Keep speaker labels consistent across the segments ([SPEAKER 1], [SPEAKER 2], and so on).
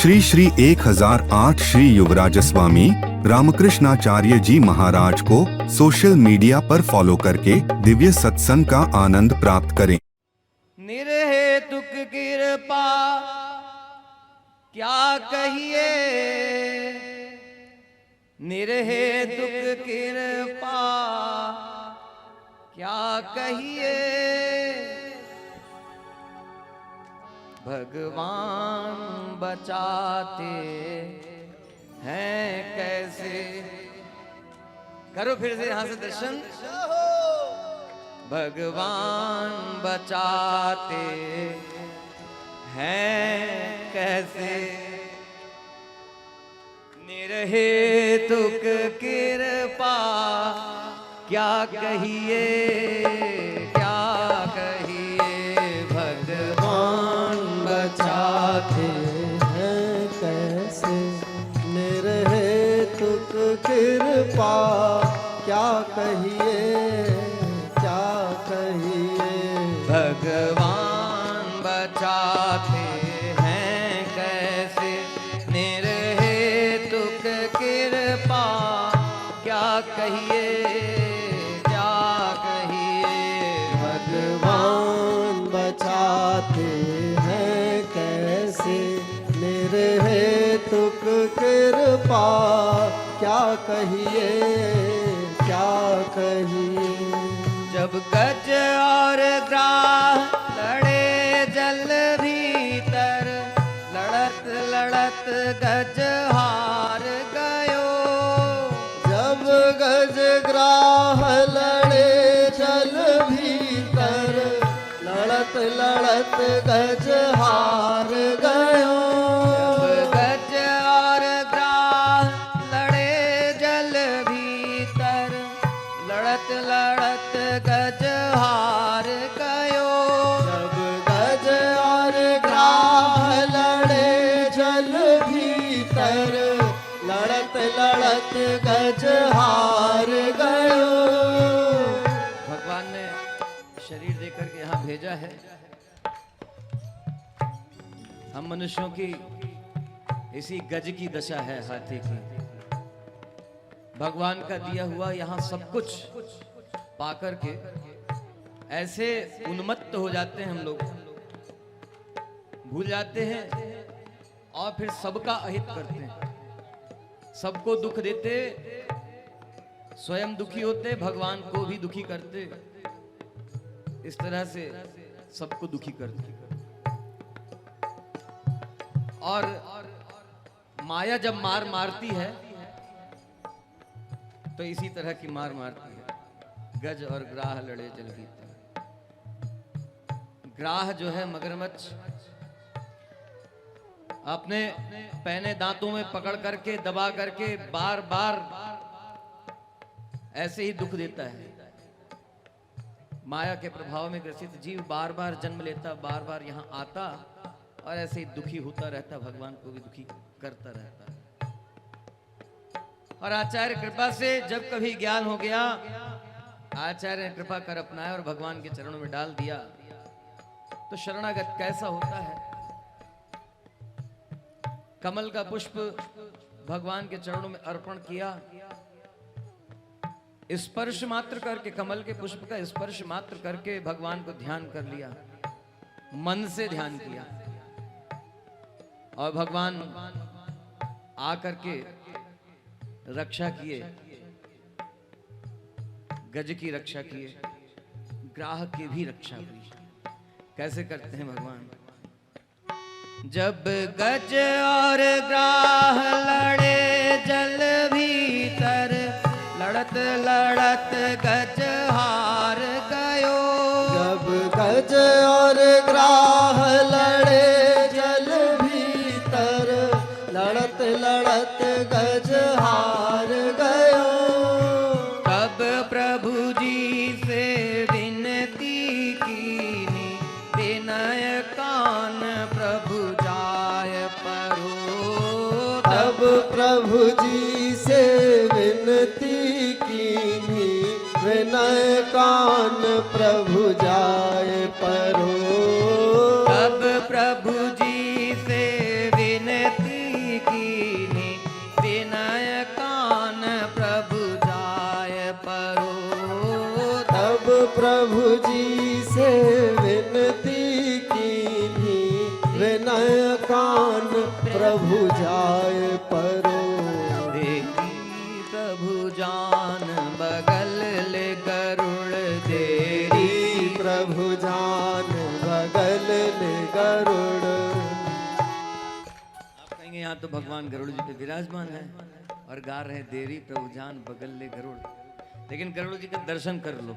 [SPEAKER 1] श्री श्री 1008 श्री युवराज स्वामी रामकृष्णाचार्य जी महाराज को social media पर follow करके दिव्य सत्संग का आनंद प्राप्त करें।
[SPEAKER 2] निर्हेतुक कृपा क्या कहिए, निर्हेतुक कृपा क्या कहिए। भगवान बचाते हैं कैसे। करो फिर से यहां से दर्शन। भगवान बचाते हैं कैसे, निर्हेतुक कृपा क्या कहिए, क्या कहिए। भगवान बचाते
[SPEAKER 3] हैं कैसे, निर्हेतुक कृपा क्या कहिए, क्या कहिए।
[SPEAKER 2] भगवान बचाते हैं कैसे, निर्हेतुक कृपा क्या कहिए, क्या कहिए।
[SPEAKER 3] भगवान बचाते हैं कैसे, निर्हेतुक कृपा क्या कहिए, क्या कहिए।
[SPEAKER 2] जब गज और ग्राह लड़े जल भीतर, लड़त लड़त गज हार गयो।
[SPEAKER 3] जब गज ग्राह लड़े जल भीतर, लड़त लड़त गज हार गयो।
[SPEAKER 2] जब गज और ग्राह लड़े जल भीतर, लड़त लड़त गज हार गयो।
[SPEAKER 3] जब गज और ग्राह लड़े जल भीतर, लड़त लड़त गज हार गयो।
[SPEAKER 2] भगवान ने शरीर देकर के यहाँ भेजा है। हम मनुष्यों की इसी गज की दशा है, हाथी की। भगवान का दिया हुआ यहाँ सब कुछ पाकर के ऐसे उन्मत्त हो जाते हैं हम लोग, भूल जाते हैं और फिर सबका अहित करते हैं, सबको दुख देते, स्वयं दुखी होते, भगवान को भी दुखी करते। इस तरह से सबको दुखी करते। और माया जब मार मारती है तो इसी तरह की मार मारती है। गज और ग्राह लड़े जल भीतर। ग्राह जो है मगरमच्छ, अपने पहने दांतों में पकड़ करके दबा करके बार बार ऐसे ही दुख देता है। माया के प्रभाव में ग्रसित जीव बार बार जन्म लेता, बार बार यहाँ आता और ऐसे ही दुखी होता रहता, भगवान को भी दुखी करता रहता है। और आचार्य कृपा से जब कभी ज्ञान हो गया, आचार्य ने कृपा कर अपनाया और भगवान के चरणों में डाल दिया, तो शरणागत कैसा होता है। कमल का पुष्प भगवान के चरणों में अर्पण किया, स्पर्श मात्र करके, कमल के पुष्प का स्पर्श मात्र करके भगवान को ध्यान कर लिया, मन से ध्यान किया और भगवान आकर के रक्षा किए, गज की रक्षा किए, ग्राह की भी रक्षा हुई। कैसे करते हैं भगवान। जब गज और ग्राह लड़े जल भीतर, लड़त लड़त गज हार गयो।
[SPEAKER 3] जब गज और ग्राह लड़े जल भीतर, लड़त लड़त गज हार गयो।
[SPEAKER 2] तब प्रभु जी से विनती कीनी, विनय कान प्रभु जाय परो।
[SPEAKER 3] तब प्रभु जी से विनती कीनी, विनय कान प्रभु जाय परो।
[SPEAKER 2] तब प्रभु जी से विनती
[SPEAKER 3] प्रभु जाय परो।
[SPEAKER 2] देरी प्रभु जान बगल ले गरुड़ देरी
[SPEAKER 3] तेरी प्रभु जान बगल ले गरुड़।
[SPEAKER 2] आप कहेंगे यहाँ तो भगवान गरुड़ जी पे विराजमान है और गा रहे हैं देरी प्रभु जान बगल ले गरुड़, लेकिन गरुड़ जी के दर्शन कर लो।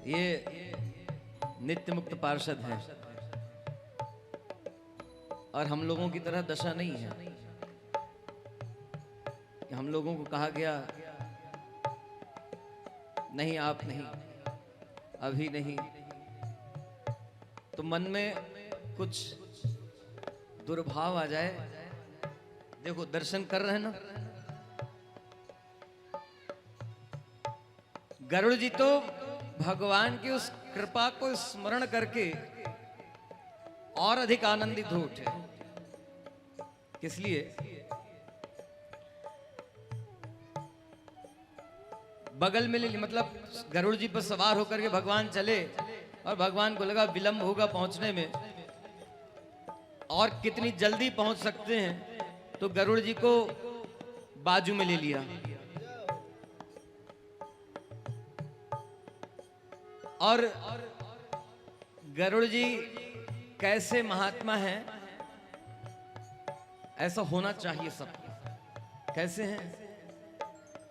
[SPEAKER 2] ये नित्य मुक्त पार्षद है और हम लोगों की तरह दशा नहीं है। हम लोगों को कहा गया नहीं, आप नहीं, अभी नहीं, तो मन में कुछ दुर्भाव आ जाए। देखो दर्शन कर रहे हैं ना, गरुड़ जी तो भगवान की उस कृपा को स्मरण करके और अधिक आनंदित हो उठे। किस लिए? बगल में ले ली, मतलब गरुड़ जी पर सवार होकर के भगवान चले और भगवान को लगा विलंब होगा पहुंचने में और कितनी जल्दी पहुंच सकते हैं, तो गरुड़ जी को बाजू में ले लिया और गरुड़ जी कैसे महात्मा हैं, ऐसा होना चाहिए सबको। कैसे हैं?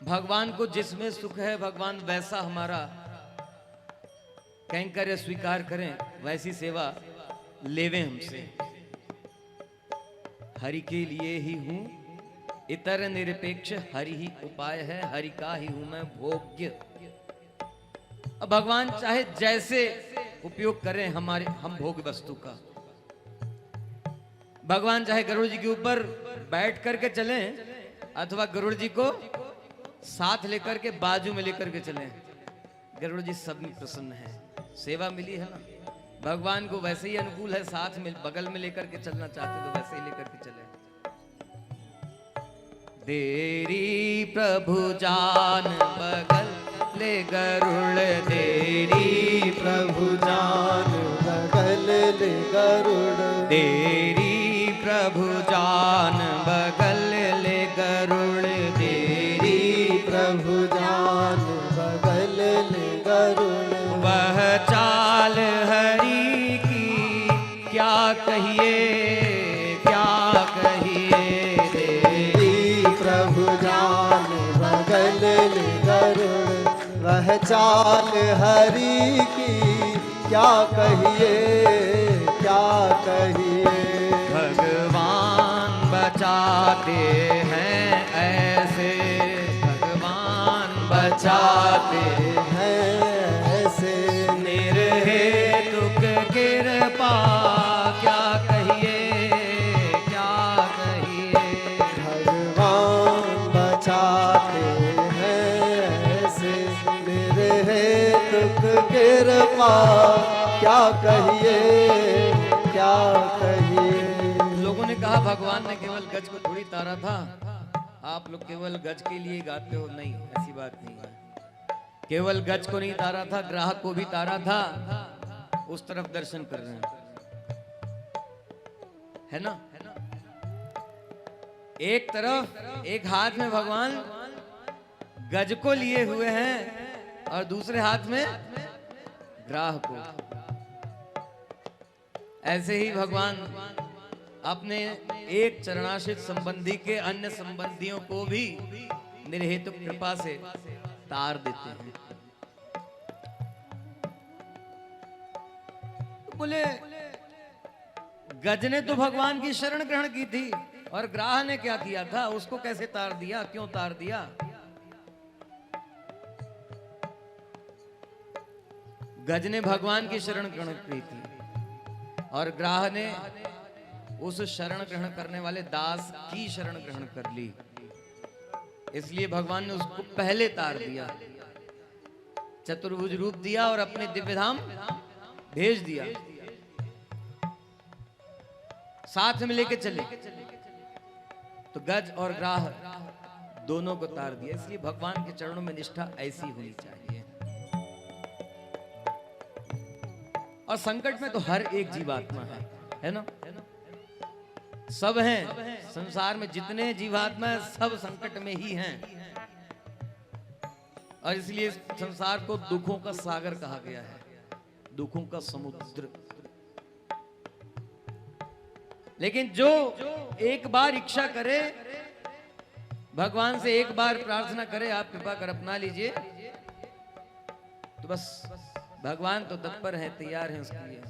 [SPEAKER 2] भगवान को जिसमें सुख है भगवान वैसा हमारा कैंकर्य स्वीकार करें, वैसी सेवा लेवें हमसे। हरि के लिए ही हूं इतर निरपेक्ष, हरि ही उपाय है, हरि का ही हूं मैं भोग्य। अब भगवान चाहे जैसे उपयोग करें हमारे हम भोग वस्तु का। भगवान चाहे गरुड़ जी के ऊपर बैठ करके चलें अथवा गरुड़ जी को साथ लेकर के बाजू में लेकर के चलें, गरुड़ जी सब में प्रसन्न है। सेवा मिली है ना, भगवान को वैसे ही अनुकूल है, साथ में बगल में लेकर के चलना चाहते तो वैसे ही लेकर के चले। देरी प्रभु जान बगल ले गरुड़ देरी
[SPEAKER 3] प्रभु जान बगल ले गरुड़।
[SPEAKER 2] देरी प्रभु जान बगल ले गरुड़ देरी
[SPEAKER 3] प्रभु जान बगल ले गरुड़।
[SPEAKER 2] वह चाल हरि की क्या कहिए, क्या कहिए।
[SPEAKER 3] तेरी प्रभु जान बगल ले गरुड़। वह चाल हरि की क्या कहिए, क्या कहिए।
[SPEAKER 2] भगवान बचाते हैं ऐसे, भगवान
[SPEAKER 3] बचाते
[SPEAKER 2] बचाते
[SPEAKER 3] हैं ऐसे।
[SPEAKER 2] निर्हेतुक कृपा क्या कहिए, क्या कहिए।
[SPEAKER 3] भगवान बचाते हैं ऐसे। निर्हेतुक कृपा क्या कहिए, क्या कहिए।
[SPEAKER 2] लोगों ने कहा भगवान ने केवल गज को थोड़ी तारा था, आप लोग केवल गज के लिए गाते हो। नहीं, ऐसी बात नहीं है। केवल गज को नहीं तारा था, ग्राहक को भी तारा था। उस तरफ दर्शन कर रहे हैं, है ना? एक तरफ एक हाथ में भगवान गज को लिए हुए हैं और दूसरे हाथ में ग्राह को। ऐसे ही भगवान अपने एक चरणाश्रित संबंधी के अन्य संबंधियों को भी निर्हेतुक कृपा से तार देते हैं। बोले गज ने तो भगवान की शरण ग्रहण की थी और ग्राह ने क्या किया था, उसको कैसे तार दिया, क्यों तार दिया? गज ने भगवान की शरण ग्रहण की थी और ग्राह ने उस शरण ग्रहण करने वाले दास की शरण ग्रहण कर ली। इसलिए भगवान ने उसको पहले तार दिया, चतुर्भुज रूप दिया और अपने दिव्य धाम भेज दिया, साथ में लेके चले। तो गज और ग्राह दोनों को तार दिया। इसलिए भगवान के चरणों में निष्ठा ऐसी होनी चाहिए। और संकट में तो हर एक जीवात्मा है, है ना? सब हैं संसार में, जितने जीवात्मा हैं सब संकट में ही हैं, और इसलिए संसार को दुखों का सागर कहा गया है, दुखों का समुद्र। लेकिन जो एक बार इच्छा करे, भगवान से एक बार प्रार्थना करे, आप कृपा कर अपना लीजिए, तो बस भगवान तो तत्पर है, तैयार है उसके लिए।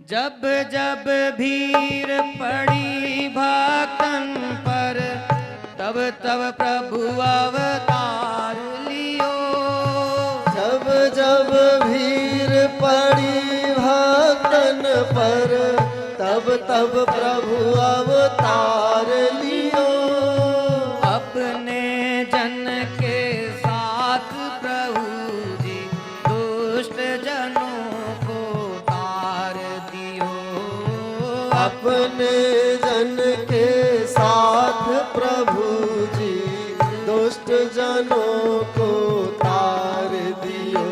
[SPEAKER 2] जब जब भीड़ पड़ी भक्तन पर, तब तब प्रभु अवतार लियो।
[SPEAKER 3] जब जब भीड़ पड़ी भक्तन पर, तब तब प्रभु अवतार लियो।
[SPEAKER 2] अपने जन के साथ प्रभु जी दुष्ट जनों को तार दियो।
[SPEAKER 3] अपने जन के साथ प्रभु जी दुष्ट जनों को तार दियो।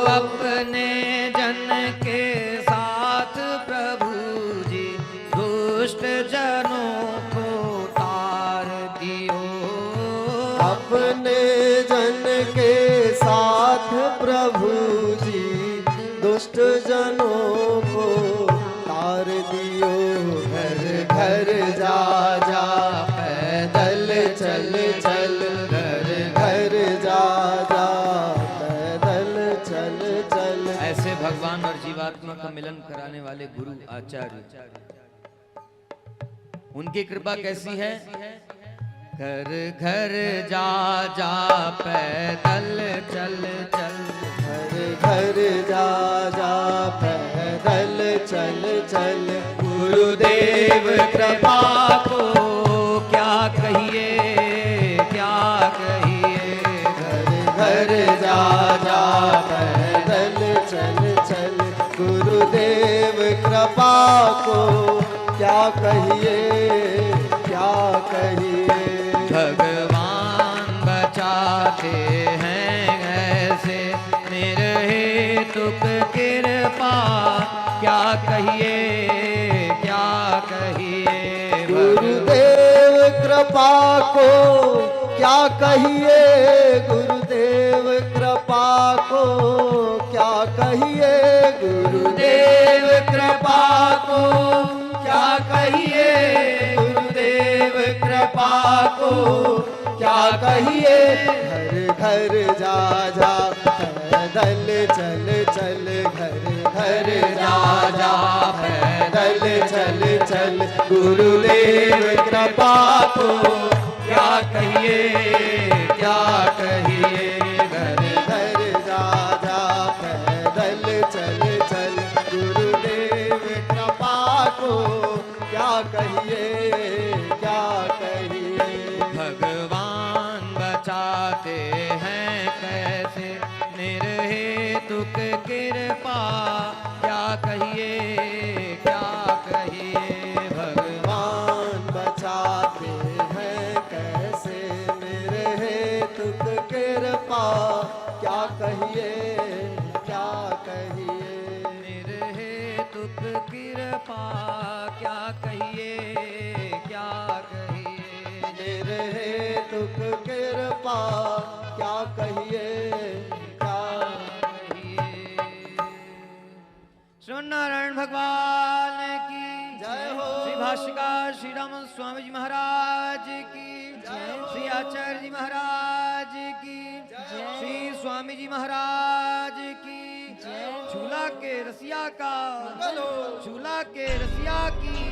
[SPEAKER 2] अपने जन के साथ प्रभु जी दुष्ट जनों को तार दियो।
[SPEAKER 3] अपने जन के साथ प्रभु जी दुष्ट जनों को तार दियो। घर घर जा जा पैदल चल चल, घर घर जा जा पैदल चल चल।
[SPEAKER 2] ऐसे भगवान और जीवात्मा का मिलन कराने वाले गुरु आचार्य, उनकी कृपा कैसी है? घर घर जा जा पैदल चल चल,
[SPEAKER 3] घर घर जा जा पैदल चल चल।
[SPEAKER 2] गुरुदेव कृपा को क्या कहिए, क्या कहिए।
[SPEAKER 3] घर घर जा जा पैदल चल चल। गुरुदेव कृपा को क्या कहिए, क्या कहिए।
[SPEAKER 2] भगवान बचाते हैं ऐसे, निर्हेतुक कृपा क्या कहिए, क्या कहिए।
[SPEAKER 3] गुरुदेव कृपा को क्या कहिए, गुरुदेव कृपा को क्या कहिए। गुरुदेव कृपा को क्या कहिए, गुरुदेव कृपा को क्या कहिए। घर घर जा जा पैदल चल चल, घर घर जा जा पैदल चल चल। गुरुदेव कृपा को क्या कहिए, क्या कहिए। घर घर जा जा पैदल चल चल। गुरुदेव कृपा को क्या कहिए, क्या कहिए।
[SPEAKER 2] भगवान बचाते हैं कैसे, निर्हेतुक कृपा क्या कहिए, क्या कहिए।
[SPEAKER 3] भगवान बचाते हैं कैसे, निर्हेतुक कृपा क्या कहिए, क्या कहिए।
[SPEAKER 2] निर्हेतुक कृपा क्या कहिए, क्या कहिए।
[SPEAKER 3] निर्हेतुक कृपा क्या कहिए, क्या
[SPEAKER 2] कहिए। श्री नारायण भगवान की
[SPEAKER 3] जय हो।
[SPEAKER 2] श्री भाष्यकार श्री राम स्वामी जी महाराज की
[SPEAKER 3] जय हो।
[SPEAKER 2] श्री आचार्य जी महाराज की श्री स्वामी जी महाराज की झूला के रसिया का, झूला के रसिया की